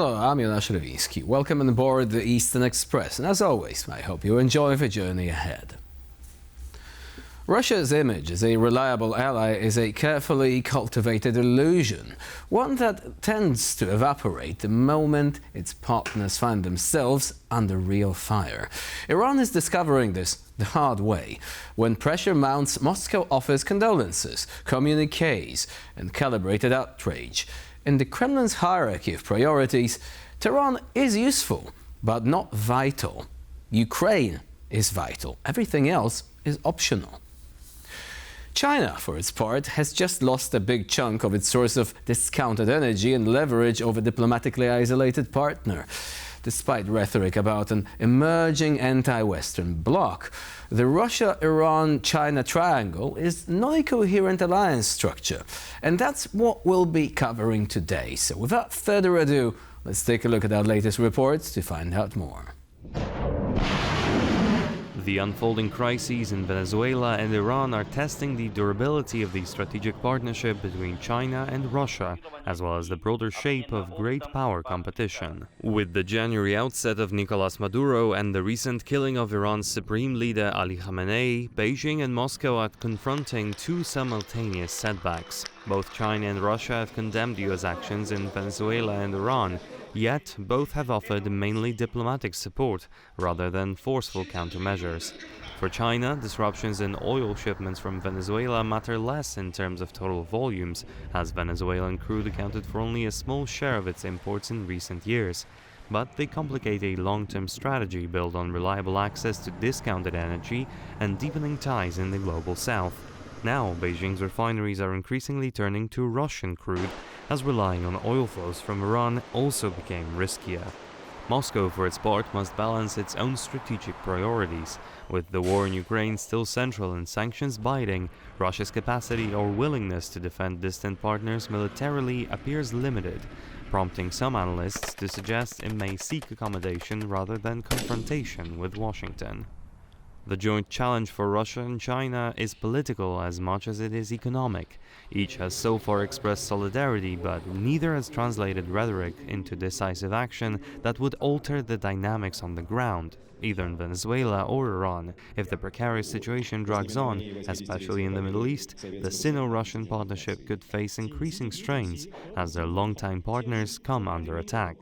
Hello, I'm Jonasz Rewiński. Welcome on board the Eastern Express, and as always, I hope you enjoy the journey ahead. Russia's image as a reliable ally is a carefully cultivated illusion, one that tends to evaporate the moment its partners find themselves under real fire. Iran is discovering this the hard way. When pressure mounts, Moscow offers condolences, communiques, and calibrated outrage. In the Kremlin's hierarchy of priorities, Tehran is useful, but not vital. Ukraine is vital. Everything else is optional. China, for its part, has just lost a big chunk of its source of discounted energy and leverage over a diplomatically isolated partner. Despite rhetoric about an emerging anti-Western bloc, the Russia-Iran-China triangle is not a coherent alliance structure. And that's what we'll be covering today. So without further ado, let's take a look at our latest reports to find out more. The unfolding crises in Venezuela and Iran are testing the durability of the strategic partnership between China and Russia, as well as the broader shape of great power competition. With the January outset of Nicolas Maduro and the recent killing of Iran's supreme leader Ali Khamenei, Beijing and Moscow are confronting two simultaneous setbacks. Both China and Russia have condemned US actions in Venezuela and Iran, yet both have offered mainly diplomatic support rather than forceful countermeasures. For China, disruptions in oil shipments from Venezuela matter less in terms of total volumes, as Venezuelan crude accounted for only a small share of its imports in recent years. But they complicate a long-term strategy built on reliable access to discounted energy and deepening ties in the global south. Now, Beijing's refineries are increasingly turning to Russian crude, as relying on oil flows from Iran also became riskier. Moscow, for its part, must balance its own strategic priorities. With the war in Ukraine still central and sanctions biting, Russia's capacity or willingness to defend distant partners militarily appears limited, prompting some analysts to suggest it may seek accommodation rather than confrontation with Washington. The joint challenge for Russia and China is political as much as it is economic. Each has so far expressed solidarity, but neither has translated rhetoric into decisive action that would alter the dynamics on the ground, either in Venezuela or Iran. If the precarious situation drags on, especially in the Middle East, the Sino-Russian partnership could face increasing strains as their longtime partners come under attack.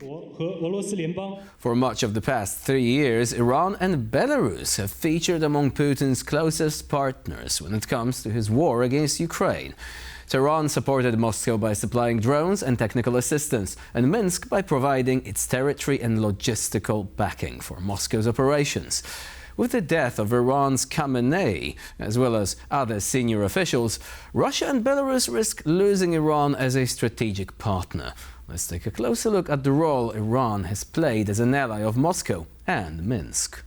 For much of the past 3 years, Iran and Belarus have featured among Putin's closest partners when it comes to his war against Ukraine. Tehran supported Moscow by supplying drones and technical assistance, and Minsk by providing its territory and logistical backing for Moscow's operations. With the death of Iran's Khamenei, as well as other senior officials, Russia and Belarus risk losing Iran as a strategic partner. Let's take a closer look at the role Iran has played as an ally of Moscow and Minsk.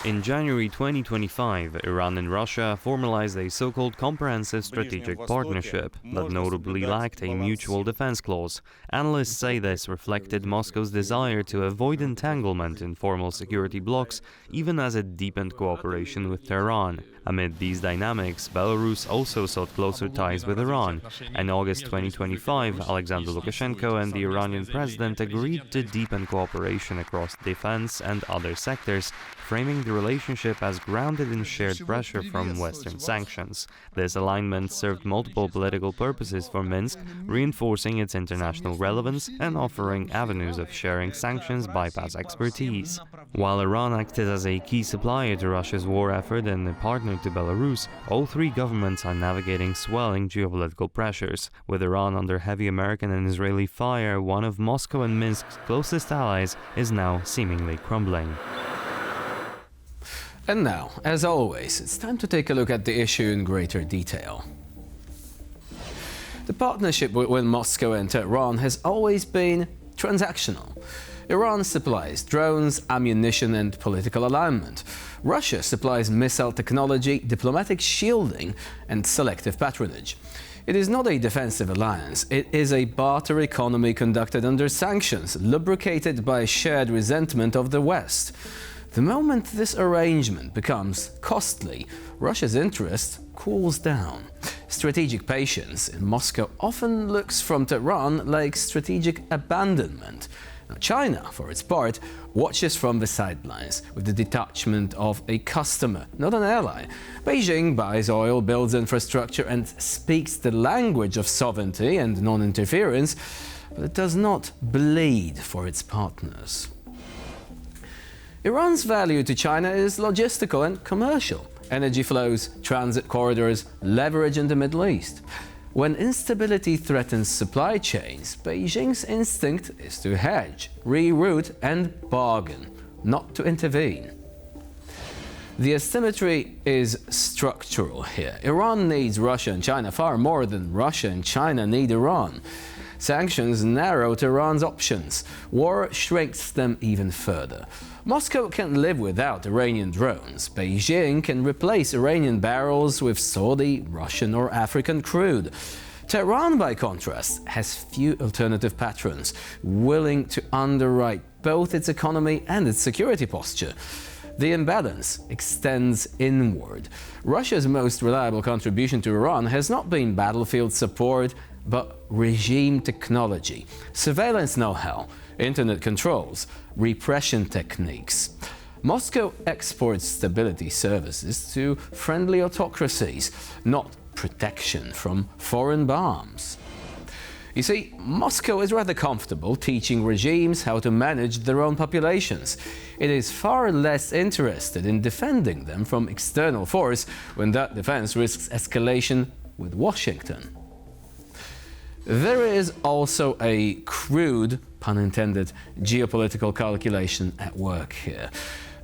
In January 2025, Iran and Russia formalized a so-called comprehensive strategic partnership that notably lacked a mutual defense clause. Analysts say this reflected Moscow's desire to avoid entanglement in formal security blocs, even as it deepened cooperation with Tehran. Amid these dynamics, Belarus also sought closer ties with Iran. In August 2025, Alexander Lukashenko and the Iranian president agreed to deepen cooperation across defense and other sectors, framing the relationship as grounded in shared pressure from Western sanctions. This alignment served multiple political purposes for Minsk, reinforcing its international relevance and offering avenues of sharing sanctions bypass expertise. While Iran acted as a key supplier to Russia's war effort and a partner to Belarus, all three governments are navigating swelling geopolitical pressures. With Iran under heavy American and Israeli fire, one of Moscow and Minsk's closest allies is now seemingly crumbling. And now, as always, it's time to take a look at the issue in greater detail. The partnership between Moscow and Tehran has always been transactional. Iran supplies drones, ammunition and political alignment. Russia supplies missile technology, diplomatic shielding and selective patronage. It is not a defensive alliance, it is a barter economy conducted under sanctions, lubricated by shared resentment of the West. The moment this arrangement becomes costly, Russia's interest cools down. Strategic patience in Moscow often looks from Tehran like strategic abandonment. Now, China, for its part, watches from the sidelines with the detachment of a customer, not an ally. Beijing buys oil, builds infrastructure and speaks the language of sovereignty and non-interference, but it does not bleed for its partners. Iran's value to China is logistical and commercial. Energy flows, transit corridors, leverage in the Middle East. When instability threatens supply chains, Beijing's instinct is to hedge, reroute and bargain, not to intervene. The asymmetry is structural here. Iran needs Russia and China far more than Russia and China need Iran. Sanctions narrow Tehran's options. War shrinks them even further. Moscow can live without Iranian drones. Beijing can replace Iranian barrels with Saudi, Russian or African crude. Tehran, by contrast, has few alternative patrons, willing to underwrite both its economy and its security posture. The imbalance extends inward. Russia's most reliable contribution to Iran has not been battlefield support, but regime technology, surveillance know-how, internet controls, repression techniques. Moscow exports stability services to friendly autocracies, not protection from foreign bombs. You see, Moscow is rather comfortable teaching regimes how to manage their own populations. It is far less interested in defending them from external force when that defense risks escalation with Washington. There is also a crude, pun intended, geopolitical calculation at work here.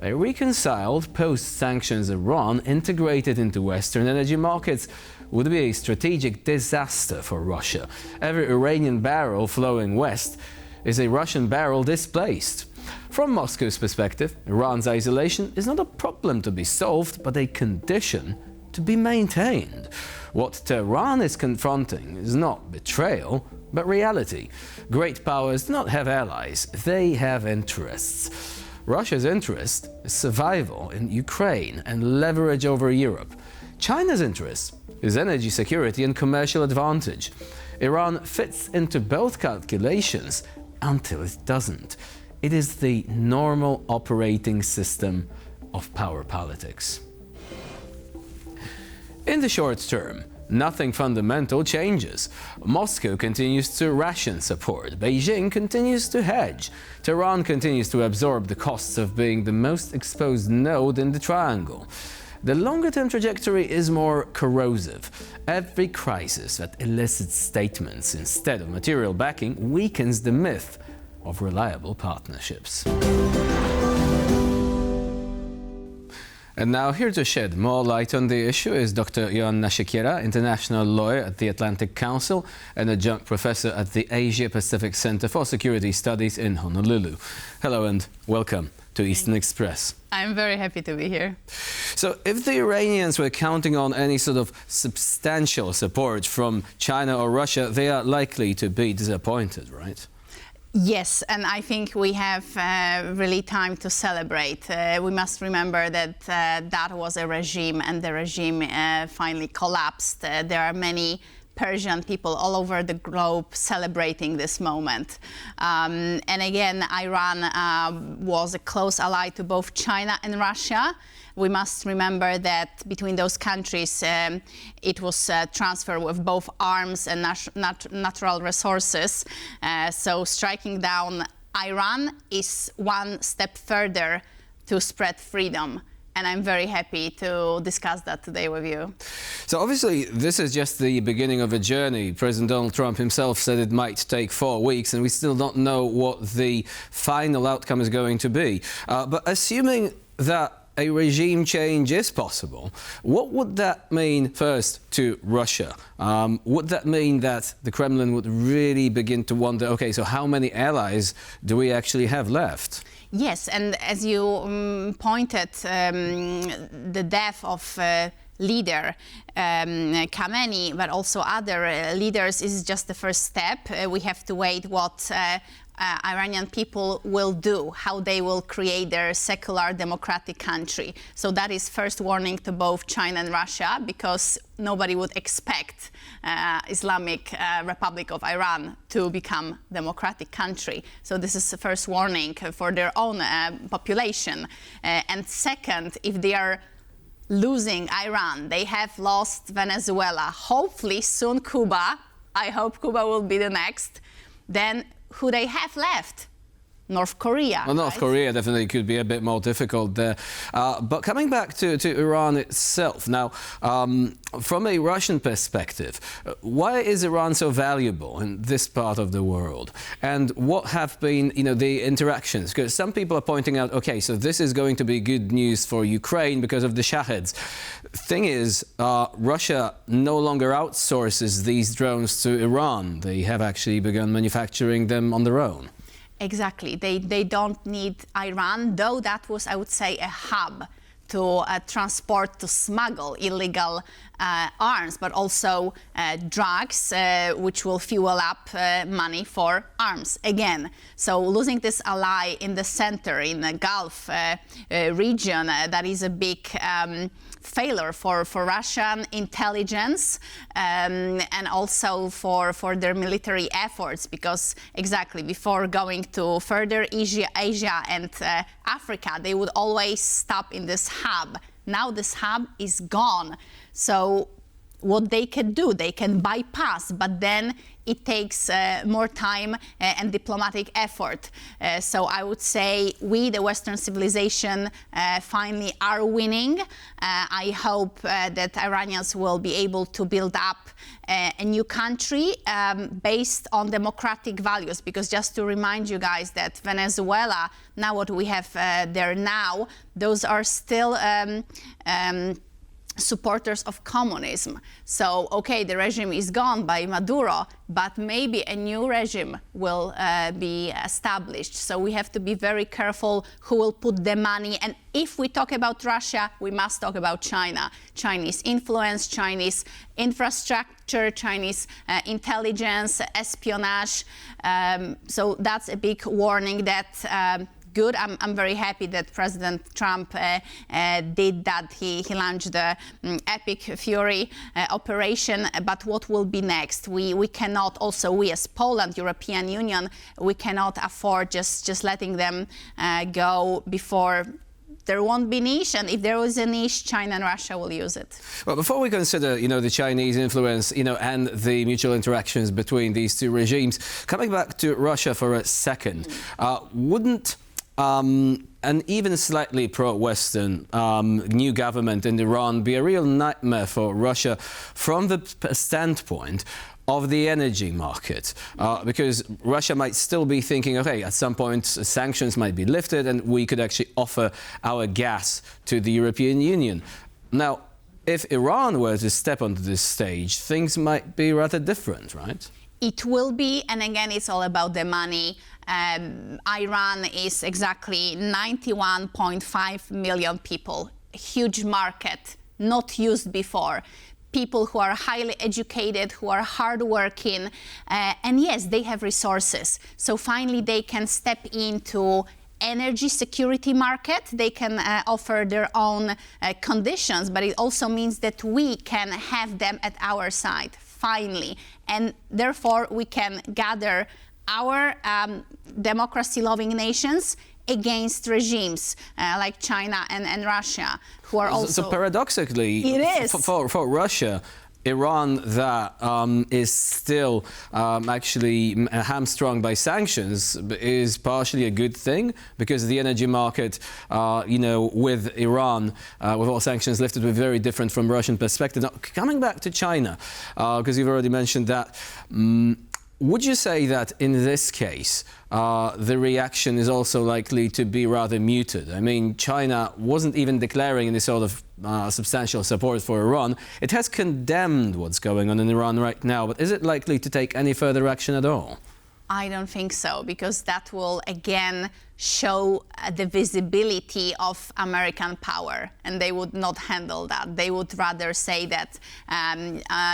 A reconciled post-sanctions Iran integrated into Western energy markets would be a strategic disaster for Russia. Every Iranian barrel flowing west is a Russian barrel displaced. From Moscow's perspective, Iran's isolation is not a problem to be solved, but a condition to be maintained. What Tehran is confronting is not betrayal, but reality. Great powers do not have allies, they have interests. Russia's interest is survival in Ukraine and leverage over Europe. China's interest is energy security and commercial advantage. Iran fits into both calculations until it doesn't. It is the normal operating system of power politics. In the short term, nothing fundamental changes. Moscow continues to ration support. Beijing continues to hedge. Tehran continues to absorb the costs of being the most exposed node in the triangle. The longer-term trajectory is more corrosive. Every crisis that elicits statements instead of material backing weakens the myth of reliable partnerships. And now here to shed more light on the issue is Dr. Joanna Siekiera, international lawyer at the Atlantic Council and adjunct professor at the Asia-Pacific Center for Security Studies in Honolulu. Hello and welcome to Eastern Express. I'm very happy to be here. So if the Iranians were counting on any sort of substantial support from China or Russia, they are likely to be disappointed, right? Yes, and I think we have really time to celebrate. We must remember that that was a regime, and the regime finally collapsed. There are many Persian people all over the globe celebrating this moment. And again, Iran was a close ally to both China and Russia. We must remember that between those countries, it was transferred with both arms and natural resources. So striking down Iran is one step further to spread freedom. And I'm very happy to discuss that today with you. So obviously, this is just the beginning of a journey. President Donald Trump himself said it might take 4 weeks, and we still don't know what the final outcome is going to be. But assuming that a regime change is possible, what would that mean first to Russia? Would that mean that the Kremlin would really begin to wonder, okay, so how many allies do we actually have left? Yes, and as you pointed, the death of leader Khamenei, but also other leaders, is just the first step. We have to wait what Iranian people will do, how they will create their secular democratic country. So that is first warning to both China and Russia, because nobody would expect Islamic Republic of Iran to become democratic country. So this is the first warning for their own population. And second, if they are losing Iran, they have lost Venezuela, hopefully soon Cuba, I hope Cuba will be the next, then who they have left? North Korea. Well, North Korea definitely could be a bit more difficult there. But coming back to Iran itself, now, from a Russian perspective, why is Iran so valuable in this part of the world? And what have been, the interactions? Because some people are pointing out, okay, so this is going to be good news for Ukraine because of the Shaheds. Thing is, Russia no longer outsources these drones to Iran. They have actually begun manufacturing them on their own. Exactly. They don't need Iran, though that was, I would say, a hub to transport, to smuggle illegal arms, but also drugs, which will fuel up money for arms again. So losing this ally in the center, in the Gulf region, that is a big failure for Russian intelligence and also for their military efforts, because exactly before going to further Asia and Africa, they would always stop in this hub. Now this hub is gone. So what they can do, they can bypass, but then it takes more time and diplomatic effort. So I would say we, the Western civilization, finally are winning. I hope that Iranians will be able to build up a new country based on democratic values, because just to remind you guys that Venezuela, now what we have there now, those are still supporters of communism. So, okay, the regime is gone by Maduro, but maybe a new regime will be established. So we have to be very careful who will put the money. And if we talk about Russia, we must talk about China. Chinese influence, Chinese infrastructure, Chinese intelligence, espionage. So that's a big warning that good. I'm very happy that President Trump did that. He launched the Epic Fury operation. But what will be next? We cannot, also we as Poland, European Union, we cannot afford just letting them go before there won't be niche, and if there is a niche, China and Russia will use it. Well, before we consider, the Chinese influence, and the mutual interactions between these two regimes, coming back to Russia for a second, wouldn't an even slightly pro-Western new government in Iran be a real nightmare for Russia from the standpoint of the energy market? Because Russia might still be thinking, okay, at some point sanctions might be lifted and we could actually offer our gas to the European Union. Now, if Iran were to step onto this stage, things might be rather different, right? It will be, and again, it's all about the money. Iran is exactly 91.5 million people, a huge market, not used before. People who are highly educated, who are hardworking, and yes, they have resources. So finally, they can step into energy security market. They can offer their own conditions, but it also means that we can have them at our side, finally. And therefore, we can gather our democracy-loving nations against regimes like China and Russia, who are also... So paradoxically, it is. For Russia, Iran that is still actually hamstrung by sanctions is partially a good thing, because the energy market, with Iran, with all sanctions lifted, will be very different from Russian perspective. Now, coming back to China, because you've already mentioned that, would you say that in this case, the reaction is also likely to be rather muted? I mean, China wasn't even declaring any sort of substantial support for Iran. It has condemned what's going on in Iran right now, but is it likely to take any further action at all? I don't think so, because that will again show the visibility of American power, and they would not handle that. They would rather say that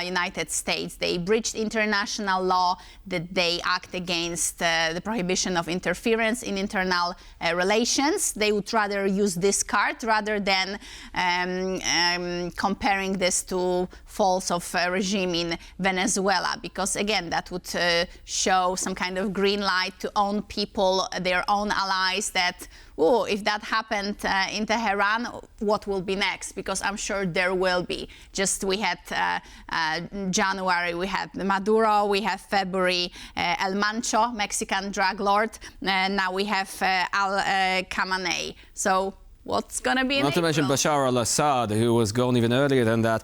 United States, they breached international law, that they act against the prohibition of interference in internal relations. They would rather use this card rather than comparing this to falls of a regime in Venezuela, because again, that would show some kind of green light to own people, their own allies, that, oh, if that happened in Tehran, what will be next? Because I'm sure there will be. Just we had January, we had Maduro, we have February, El Mancho, Mexican drug lord, now we have Al Khamenei. So what's going to be Not to mention Bashar al-Assad, who was gone even earlier than that.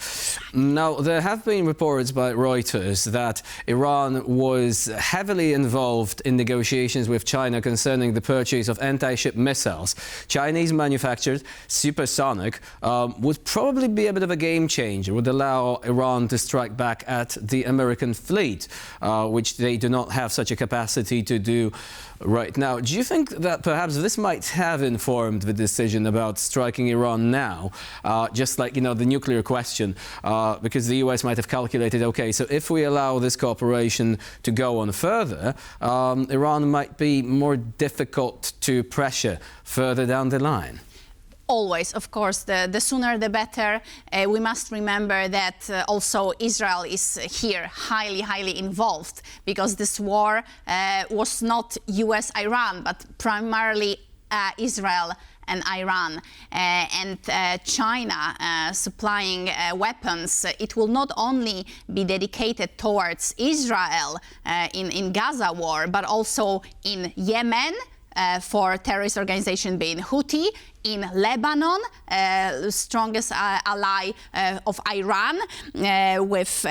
Now, there have been reports by Reuters that Iran was heavily involved in negotiations with China concerning the purchase of anti-ship missiles. Chinese manufactured, supersonic, would probably be a bit of a game changer, would allow Iran to strike back at the American fleet, which they do not have such a capacity to do right now. Do you think that perhaps this might have informed the decision about striking Iran now, just like, you know, the nuclear question, because the US might have calculated, okay, so if we allow this cooperation to go on further, Iran might be more difficult to pressure further down the line? Always, of course, the sooner the better. We must remember that also Israel is here highly involved, because this war was not US-Iran, but primarily Israel and Iran, and China supplying weapons. It will not only be dedicated towards Israel in Gaza war, but also in Yemen, for terrorist organization being Houthi, in Lebanon, strongest ally of Iran, with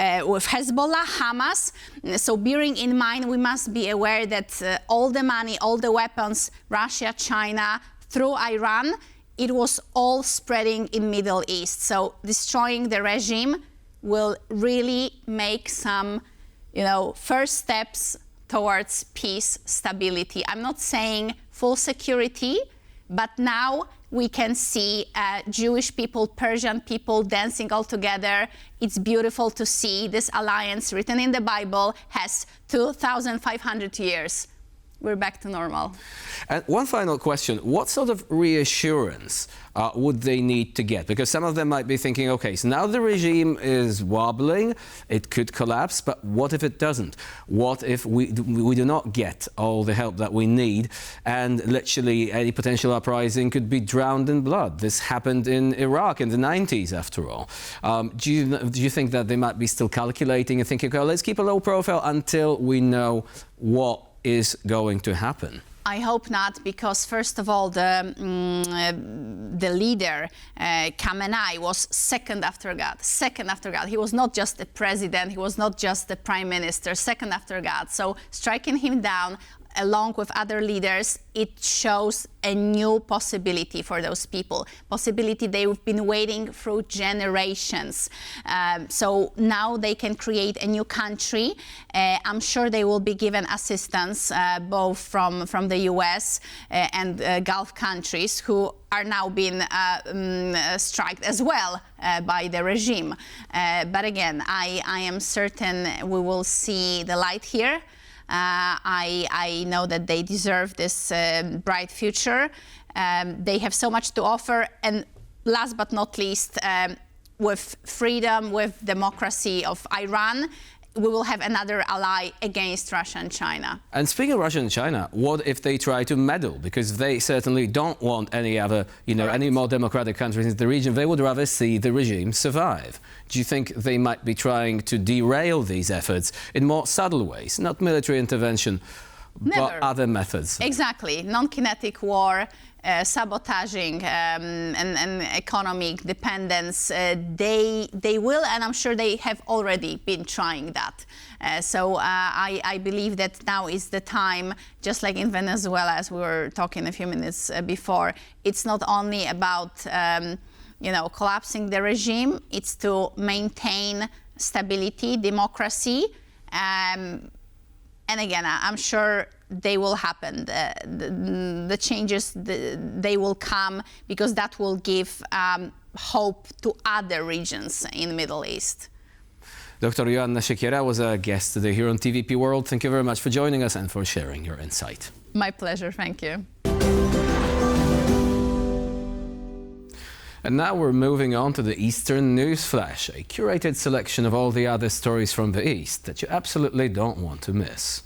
Hezbollah, Hamas. So bearing in mind, we must be aware that all the money, all the weapons, Russia, China, through Iran, it was all spreading in Middle East. So destroying the regime will really make some, you know, first steps towards peace, stability. I'm not saying full security, but now we can see Jewish people, Persian people dancing all together. It's beautiful to see. This alliance, written in the Bible, has 2,500 years. We're back to normal. And one final question. What sort of reassurance would they need to get? Because some of them might be thinking, okay, so now the regime is wobbling, it could collapse, but what if it doesn't? What if we do not get all the help that we need, and literally any potential uprising could be drowned in blood? This happened in Iraq in the 90s, after all. Do you think that they might be still calculating and thinking, okay, let's keep a low profile until we know what is going to happen? I hope not, because first of all, the leader, Khamenei, was second after God. Second after God. He was not just the president, he was not just the prime minister, second after God. So striking him down, along with other leaders, it shows a new possibility for those people. Possibility they've been waiting through generations. So now they can create a new country. I'm sure they will be given assistance, both from the US and Gulf countries, who are now being struck as well by the regime. But again, I am certain we will see the light here. I know that they deserve this bright future. They have so much to offer, and last but not least, with freedom, with democracy of Iran, we will have another ally against Russia and China. And speaking of Russia and China, what if they try to meddle? Because they certainly don't want any other, any more democratic countries in the region. They would rather see the regime survive. Do you think they might be trying to derail these efforts in more subtle ways? Not military intervention, but other methods? Exactly. Non-kinetic war, sabotaging and economic dependence, they will, and I'm sure they have already been trying that. So I believe that now is the time, just like in Venezuela, as we were talking a few minutes before, it's not only about collapsing the regime, it's to maintain stability, democracy, and again, I'm sure they will happen. The changes, they will come, because that will give hope to other regions in the Middle East. Dr. Joanna Siekiera was a guest today here on TVP World. Thank you very much for joining us and for sharing your insight. My pleasure, thank you. And now we're moving on to the Eastern News Flash, a curated selection of all the other stories from the East that you absolutely don't want to miss.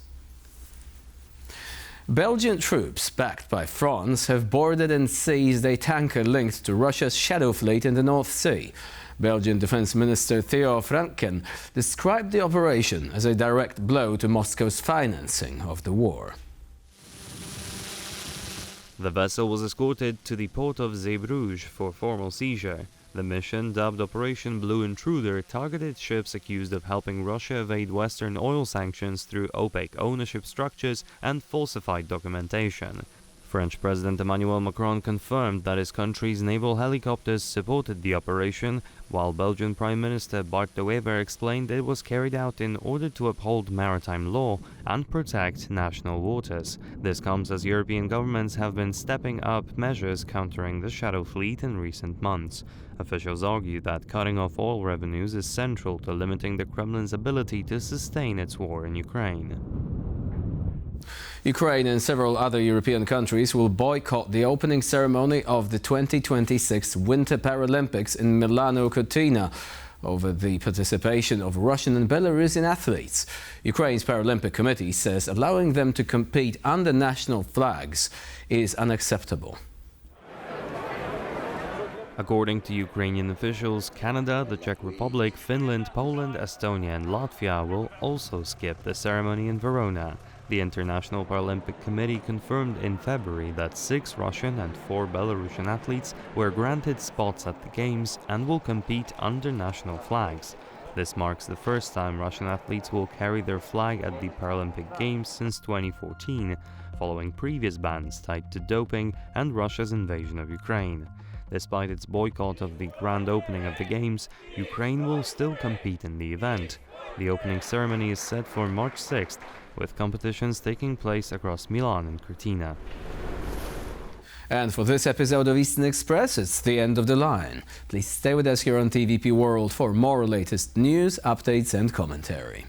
Belgian troops, backed by France, have boarded and seized a tanker linked to Russia's shadow fleet in the North Sea. Belgian Defense Minister Theo Franken described the operation as a direct blow to Moscow's financing of the war. The vessel was escorted to the port of Zeebrugge for formal seizure. The mission, dubbed Operation Blue Intruder, targeted ships accused of helping Russia evade Western oil sanctions through opaque ownership structures and falsified documentation. French President Emmanuel Macron confirmed that his country's naval helicopters supported the operation, while Belgian Prime Minister Bart de Wever explained it was carried out in order to uphold maritime law and protect national waters. This comes as European governments have been stepping up measures countering the shadow fleet in recent months. Officials argue that cutting off oil revenues is central to limiting the Kremlin's ability to sustain its war in Ukraine. Ukraine and several other European countries will boycott the opening ceremony of the 2026 Winter Paralympics in Milano Cortina over the participation of Russian and Belarusian athletes. Ukraine's Paralympic Committee says allowing them to compete under national flags is unacceptable. According to Ukrainian officials, Canada, the Czech Republic, Finland, Poland, Estonia and Latvia will also skip the ceremony in Verona. The International Paralympic Committee confirmed in February that 6 Russian and 4 Belarusian athletes were granted spots at the Games and will compete under national flags. This marks the first time Russian athletes will carry their flag at the Paralympic Games since 2014, following previous bans tied to doping and Russia's invasion of Ukraine. Despite its boycott of the grand opening of the Games, Ukraine will still compete in the event. The opening ceremony is set for March 6th, with competitions taking place across Milan and Cortina. And for this episode of Eastern Express, it's the end of the line. Please stay with us here on TVP World for more latest news, updates and commentary.